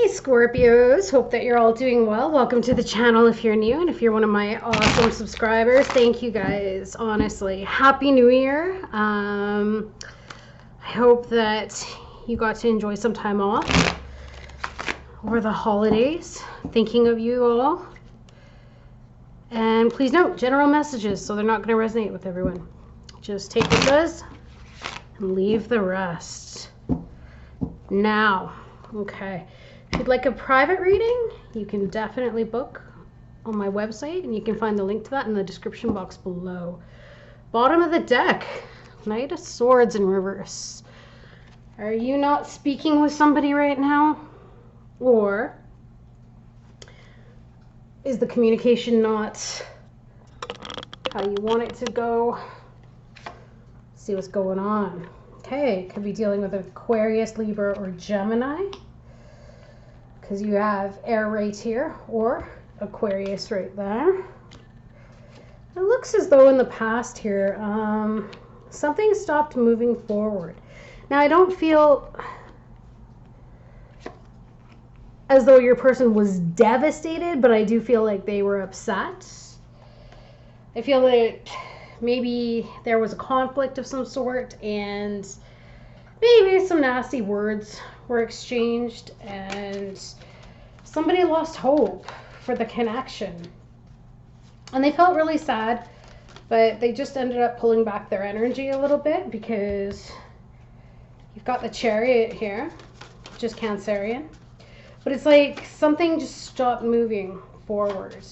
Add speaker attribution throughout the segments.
Speaker 1: Hey Scorpios, hope that you're all doing well. Welcome to the channel if you're new, and if you're one of my awesome subscribers, thank you guys. Honestly, Happy New Year. I hope that you got to enjoy some time off over the holidays. Thinking of you all. And please note, general messages, so they're not going to resonate with everyone. Just take what does and leave the rest. Now, okay. If you'd like a private reading, you can definitely book on my website, and you can find the link to that in the description box below. Bottom of the deck, Knight of Swords in reverse. Are you not speaking with somebody right now? Or is the communication not how you want it to go? See what's going on. Okay, could be dealing with Aquarius, Libra, or Gemini, because you have air right here, or Aquarius right there. It looks as though in the past here, something stopped moving forward. Now, I don't feel as though your person was devastated, but I do feel like they were upset. I feel that maybe there was a conflict of some sort, and maybe some nasty words were exchanged, and somebody lost hope for the connection. And they felt really sad, but they just ended up pulling back their energy a little bit, because you've got the Chariot here, which is Cancerian. But it's like something just stopped moving forward.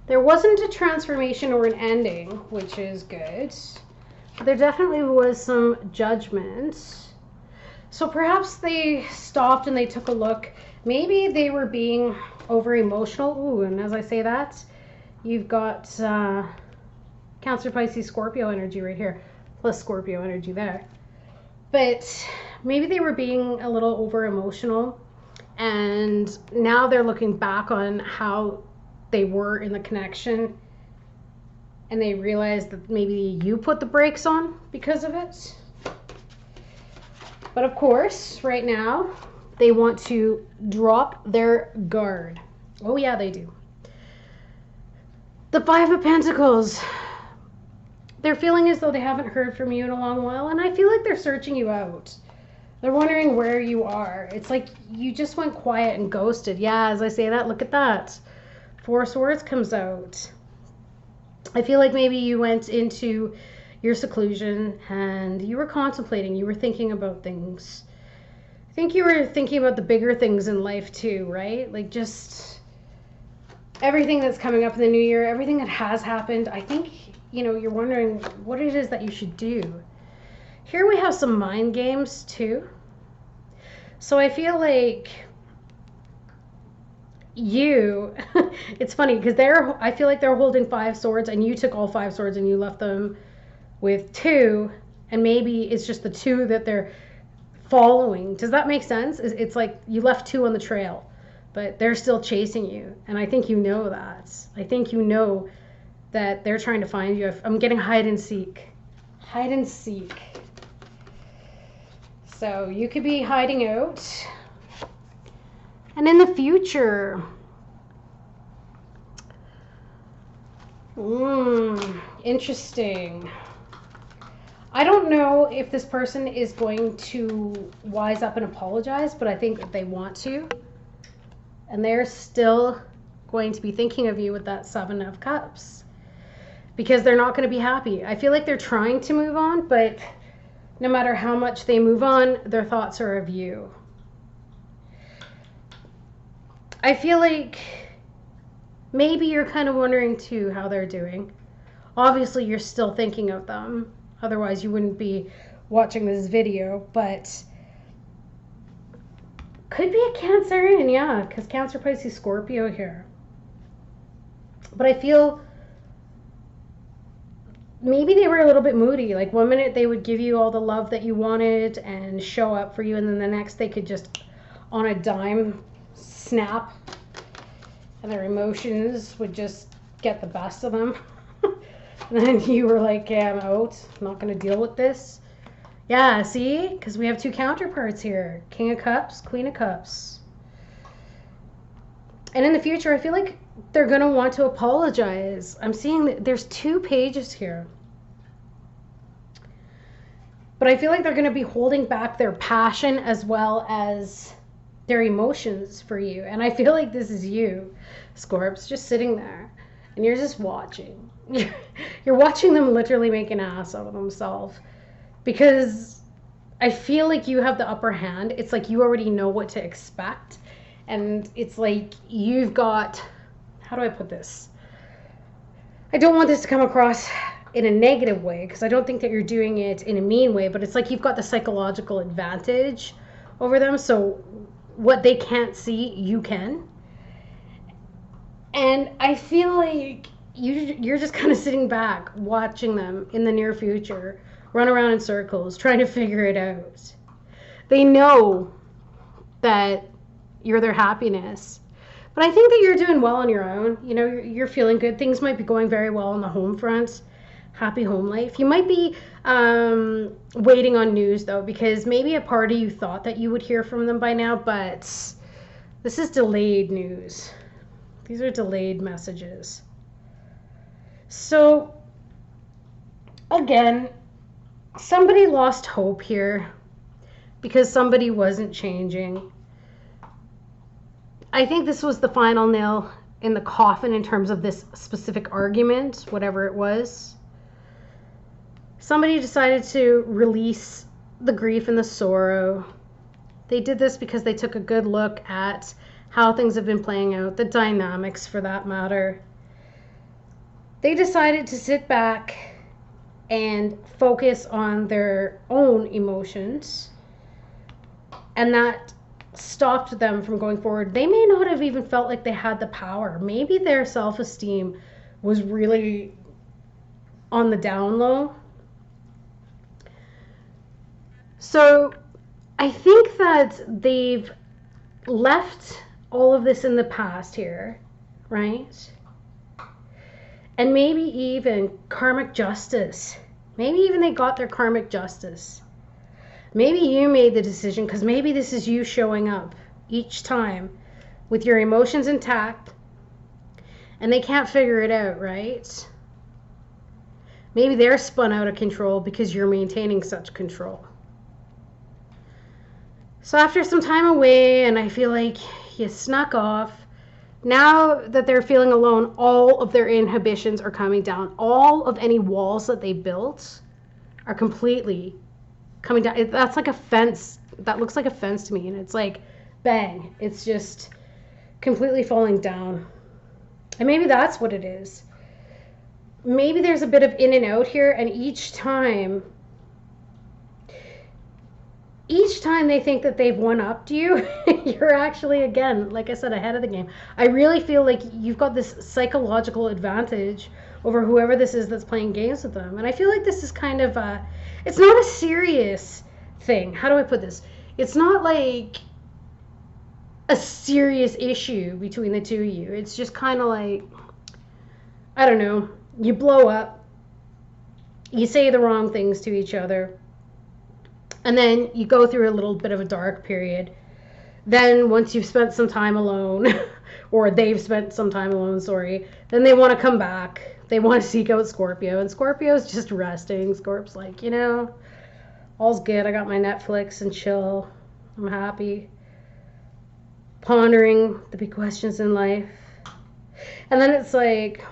Speaker 1: There wasn't a transformation or an ending, which is good. But there definitely was some judgment. So perhaps they stopped and they took a look. Maybe they were being over emotional. Ooh, and as I say that, you've got Cancer, Pisces, Scorpio energy right here, plus Scorpio energy there. But maybe they were being a little over emotional, and now they're looking back on how they were in the connection, and they realized that maybe you put the brakes on because of it. But of course, right now, they want to drop their guard. Oh yeah, they do. The Five of Pentacles. They're feeling as though they haven't heard from you in a long while, and I feel like they're searching you out. They're wondering where you are. It's like you just went quiet and ghosted. Yeah, as I say that, look at that. Four of Swords comes out. I feel like maybe you went into your seclusion and you were contemplating, you were thinking about things. I think you were thinking about the bigger things in life too, right? Like just everything that's coming up in the new year, everything that has happened. I think, you know, you're wondering what it is that you should do. Here we have some mind games too. So I feel like you, it's funny because I feel like they're holding 5 swords, and you took all 5 swords and you left them with 2, and maybe it's just the 2 that they're following. Does that make sense? It's like you left 2 on the trail, but they're still chasing you, and I think you know that. I think you know that they're trying to find you. I'm getting hide and seek. Hide and seek. So you could be hiding out. And in the future, interesting. I don't know if this person is going to wise up and apologize, but I think that they want to. And they're still going to be thinking of you with that 7 of Cups, because they're not going to be happy. I feel like they're trying to move on, but no matter how much they move on, their thoughts are of you. I feel like maybe you're kind of wondering too how they're doing. Obviously, you're still thinking of them. Otherwise, you wouldn't be watching this video. But could be a Cancerian, yeah, because Cancer, Pisces, Scorpio here. But I feel maybe they were a little bit moody. Like 1 minute they would give you all the love that you wanted and show up for you, and then the next they could just on a dime snap, and their emotions would just get the best of them. And then you were like, yeah, I'm out. I'm not going to deal with this. Yeah, see? Because we have two counterparts here. King of Cups, Queen of Cups. And in the future, I feel like they're going to want to apologize. I'm seeing that there's 2 pages here. But I feel like they're going to be holding back their passion as well as their emotions for you. And I feel like this is you, Scorps, just sitting there. And you're just watching. You're watching them literally make an ass out of themselves. Because I feel like you have the upper hand. It's like you already know what to expect. And it's like you've got, how do I put this? I don't want this to come across in a negative way, because I don't think that you're doing it in a mean way, but it's like you've got the psychological advantage over them. So what they can't see, you can. And I feel like you're just kind of sitting back watching them in the near future run around in circles trying to figure it out. They know that you're their happiness. But I think that you're doing well on your own. You know, you're feeling good. Things might be going very well on the home front. Happy home life. You might be waiting on news, though, because maybe a part of you thought that you would hear from them by now, but this is delayed news. These are delayed messages. So, again, somebody lost hope here because somebody wasn't changing. I think this was the final nail in the coffin in terms of this specific argument, whatever it was. Somebody decided to release the grief and the sorrow. They did this because they took a good look at how things have been playing out, the dynamics for that matter. They decided to sit back and focus on their own emotions, and that stopped them from going forward. They may not have even felt like they had the power. Maybe their self-esteem was really on the down low. So I think that they've left all of this in the past here, right? And maybe even karmic justice. Maybe even they got their karmic justice. Maybe you made the decision, because maybe this is you showing up each time with your emotions intact and they can't figure it out, right? Maybe they're spun out of control because you're maintaining such control. So after some time away, and I feel like you snuck off, now that they're feeling alone, all of their inhibitions are coming down. All of any walls that they built are completely coming down. That's like a fence. That looks like a fence to me. And it's like, bang. It's just completely falling down. And maybe that's what it is. Maybe there's a bit of in and out here. And each time they think that they've one-upped you, you're actually, again, like I said, ahead of the game. I really feel like you've got this psychological advantage over whoever this is that's playing games with them. And I feel like this is kind of it's not a serious thing. How do I put this? It's not like a serious issue between the two of you. It's just kind of like, I don't know, you blow up, you say the wrong things to each other, and then you go through a little bit of a dark period. Then once you've spent some time alone, or they've spent some time alone, then they want to come back. They want to seek out Scorpio. And Scorpio's just resting. Scorp's like, you know, all's good. I got my Netflix and chill. I'm happy. Pondering the big questions in life. And then it's like,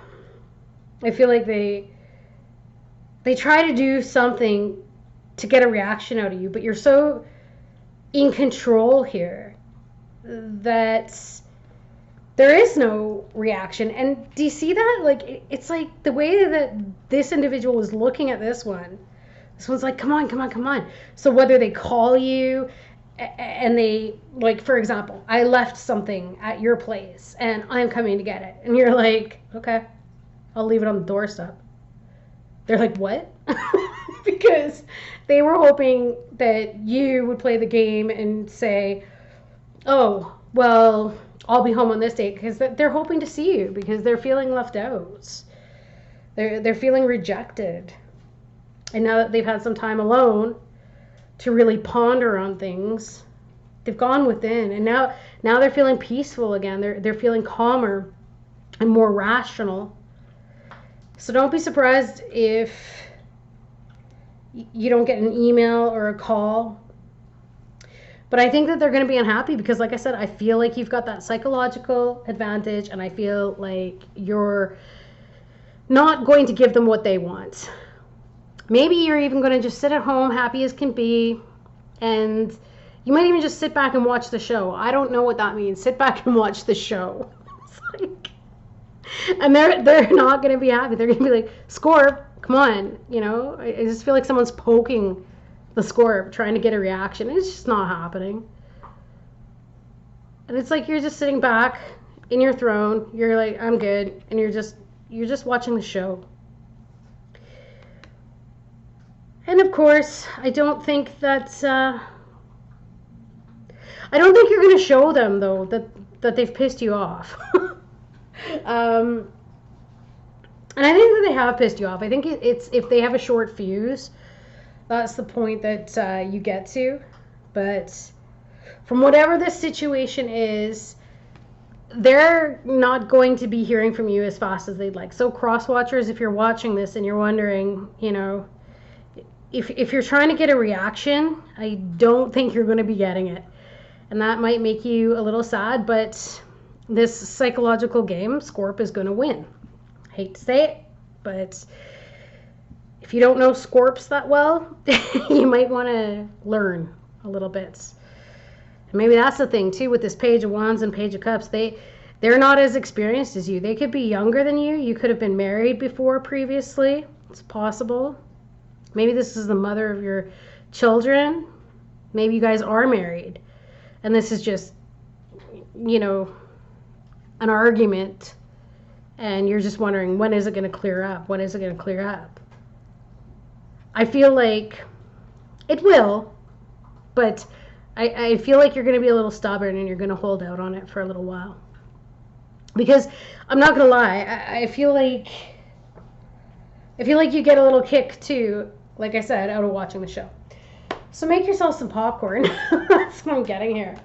Speaker 1: I feel like they try to do something to get a reaction out of you, but you're so in control here that there is no reaction. And do you see that? Like, it's like the way that this individual is looking at this one's like, come on. So whether they call you and they, like, for example, I left something at your place and I'm coming to get it, and you're like, okay, I'll leave it on the doorstep. They're like, what? Because they were hoping that you would play the game and say, oh, well, I'll be home on this date, because they're hoping to see you because they're feeling left out. They're feeling rejected. And now that they've had some time alone, to really ponder on things. They've gone within, and now they're feeling peaceful again. They're feeling calmer and more rational. So don't be surprised if you don't get an email or a call. But I think that they're going to be unhappy because, like I said, I feel like you've got that psychological advantage, and I feel like you're not going to give them what they want. Maybe you're even going to just sit at home, happy as can be, and you might even just sit back and watch the show. I don't know what that means. Sit back and watch the show. It's like, and they're not going to be happy. They're going to be like, Scorp, come on. You know, I just feel like someone's poking the Scorp, trying to get a reaction. It's just not happening. And it's like you're just sitting back in your throne. You're like, I'm good. And you're just watching the show. And of course, I don't think you're going to show them, though, that they've pissed you off. And I think that they have pissed you off. I think it's if they have a short fuse, that's the point that you get to. But from whatever this situation is, they're not going to be hearing from you as fast as they'd like. So cross-watchers, if you're watching this and you're wondering, you know, if you're trying to get a reaction, I don't think you're going to be getting it. And that might make you a little sad, but this psychological game, Scorp is going to win. I hate to say it, but if you don't know Scorps that well, you might want to learn a little bit. And maybe that's the thing, too, with this Page of Wands and Page of Cups. They're not as experienced as you. They could be younger than you. You could have been married before previously. It's possible. Maybe this is the mother of your children. Maybe you guys are married. And this is just, you know, an argument. And you're just wondering, when is it going to clear up? When is it going to clear up? I feel like it will. But I feel like you're going to be a little stubborn and you're going to hold out on it for a little while. Because I'm not going to lie. I feel like you get a little kick too, like I said, out of watching the show. So make yourself some popcorn. That's what I'm getting here.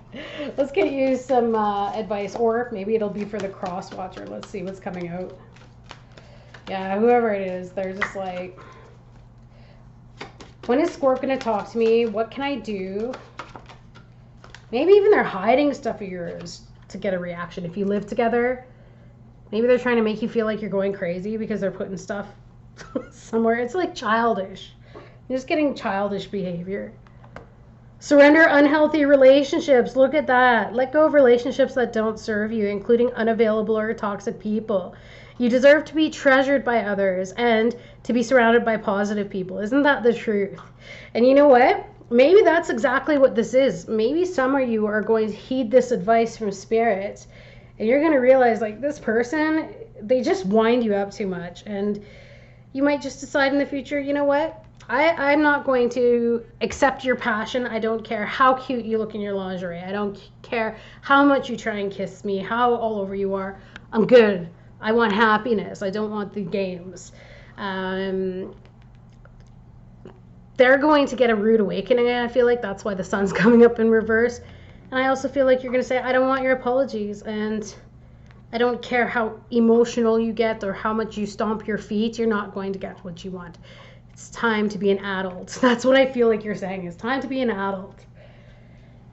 Speaker 1: Let's get you some advice, or maybe it'll be for the cross watcher. Let's see what's coming out. Yeah, whoever it is, they're just like, when is Scorp going to talk to me? What can I do? Maybe even they're hiding stuff of yours to get a reaction. If you live together, maybe they're trying to make you feel like you're going crazy because they're putting stuff somewhere. It's like childish. You're just getting childish behavior. Surrender unhealthy relationships. Look at that. Let go of relationships that don't serve you, including unavailable or toxic people. You deserve to be treasured by others and to be surrounded by positive people. Isn't that the truth? And you know what? Maybe that's exactly what this is. Maybe some of you are going to heed this advice from Spirit, and you're going to realize, like, this person, they just wind you up too much. And you might just decide in the future, you know what? I'm not going to accept your passion. I don't care how cute you look in your lingerie. I don't care how much you try and kiss me, how all over you are. I'm good. I want happiness. I don't want the games. They're going to get a rude awakening, I feel like. That's why the sun's coming up in reverse. And I also feel like you're going to say, I don't want your apologies. And I don't care how emotional you get or how much you stomp your feet. You're not going to get what you want. It's time to be an adult. That's what I feel like you're saying. It's time to be an adult.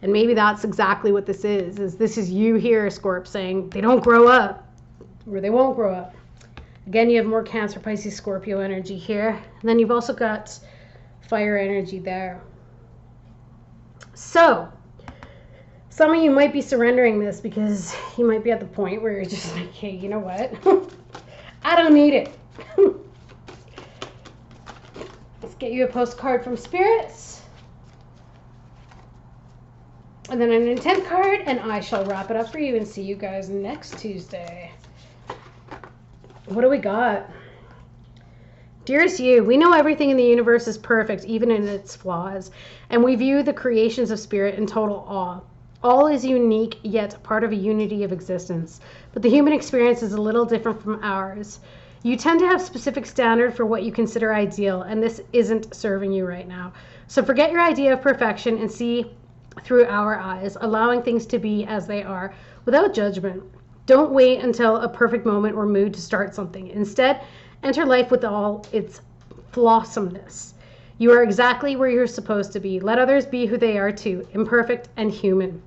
Speaker 1: And maybe that's exactly what this is this is you here, Scorp, saying they don't grow up, or they won't grow up. Again, you have more Cancer, Pisces, Scorpio energy here. And then you've also got fire energy there. So, some of you might be surrendering this because you might be at the point where you're just like, hey, you know what? I don't need it. Let's get you a postcard from Spirits. And then an intent card, and I shall wrap it up for you and see you guys next Tuesday. What do we got? Dearest you, we know everything in the universe is perfect, even in its flaws, and we view the creations of Spirit in total awe. All is unique, yet part of a unity of existence. But the human experience is a little different from ours. You tend to have specific standard for what you consider ideal, and this isn't serving you right now. So forget your idea of perfection and see through our eyes, allowing things to be as they are without judgment. Don't wait until a perfect moment or mood to start something. Instead, enter life with all its flawsomeness. You are exactly where you're supposed to be. Let others be who they are too, imperfect and human,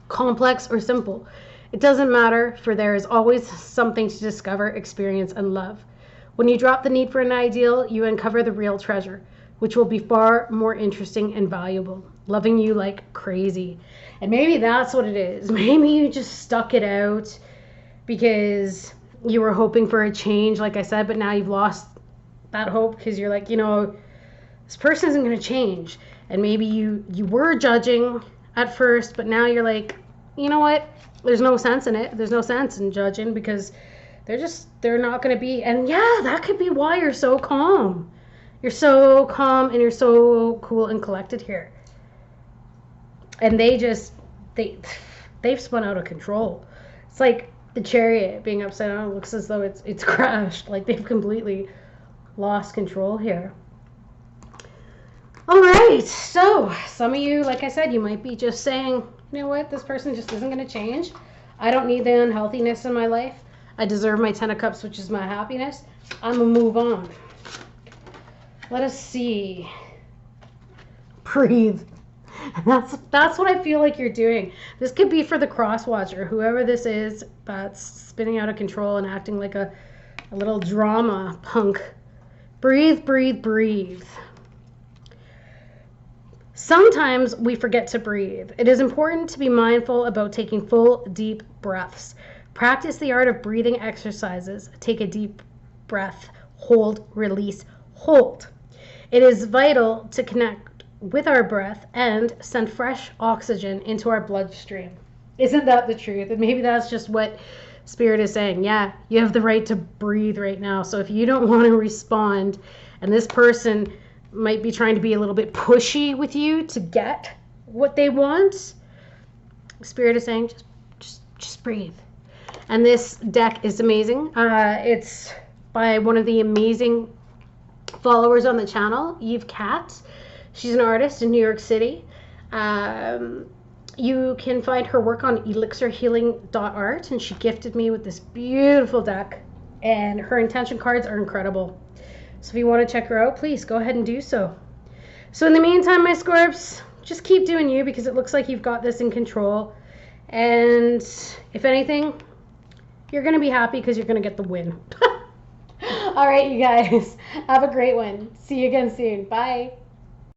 Speaker 1: complex or simple. It doesn't matter, for there is always something to discover, experience, and love. When you drop the need for an ideal, you uncover the real treasure, which will be far more interesting and valuable, loving you like crazy. And maybe that's what it is. Maybe you just stuck it out because you were hoping for a change, like I said, but now you've lost that hope because you're like, this person isn't going to change. And maybe you were judging at first, but now you're like, you know what? There's no sense in it. There's no sense in judging because they're not going to be. And yeah, that could be why you're so calm. You're so calm and you're so cool and collected here. And they've spun out of control. It's like the chariot being upside down. It looks as though it's crashed. Like they've completely lost control here. All right. So some of you, like I said, you might be just saying, you know what, this person just isn't going to change. I don't need the unhealthiness in my life. I deserve my 10 of Cups, which is my happiness. I'm going to move on. Let us see. Breathe. That's what I feel like you're doing. This could be for the cross watcher, whoever this is that's spinning out of control and acting like a little drama punk. Breathe, breathe, breathe. Sometimes we forget to breathe. It is important to be mindful about taking full, deep breaths. Practice the art of breathing exercises. Take a deep breath. Hold, release, hold. It is vital to connect with our breath and send fresh oxygen into our bloodstream. Isn't that the truth? And maybe that's just what Spirit is saying. Yeah, you have the right to breathe right now. So if you don't want to respond, and this person might be trying to be a little bit pushy with you to get what they want, Spirit is saying, just breathe. And this deck is amazing. It's by one of the amazing followers on the channel, Eve Katz. She's an artist in New York City. You can find her work on elixirhealing.art, and she gifted me with this beautiful deck, and her intention cards are incredible. So if you want to check her out, please go ahead and do so. So in the meantime, my Scorps, just keep doing you because it looks like you've got this in control. And if anything, you're going to be happy because you're going to get the win. All right, you guys, have a great one. See you again soon. Bye.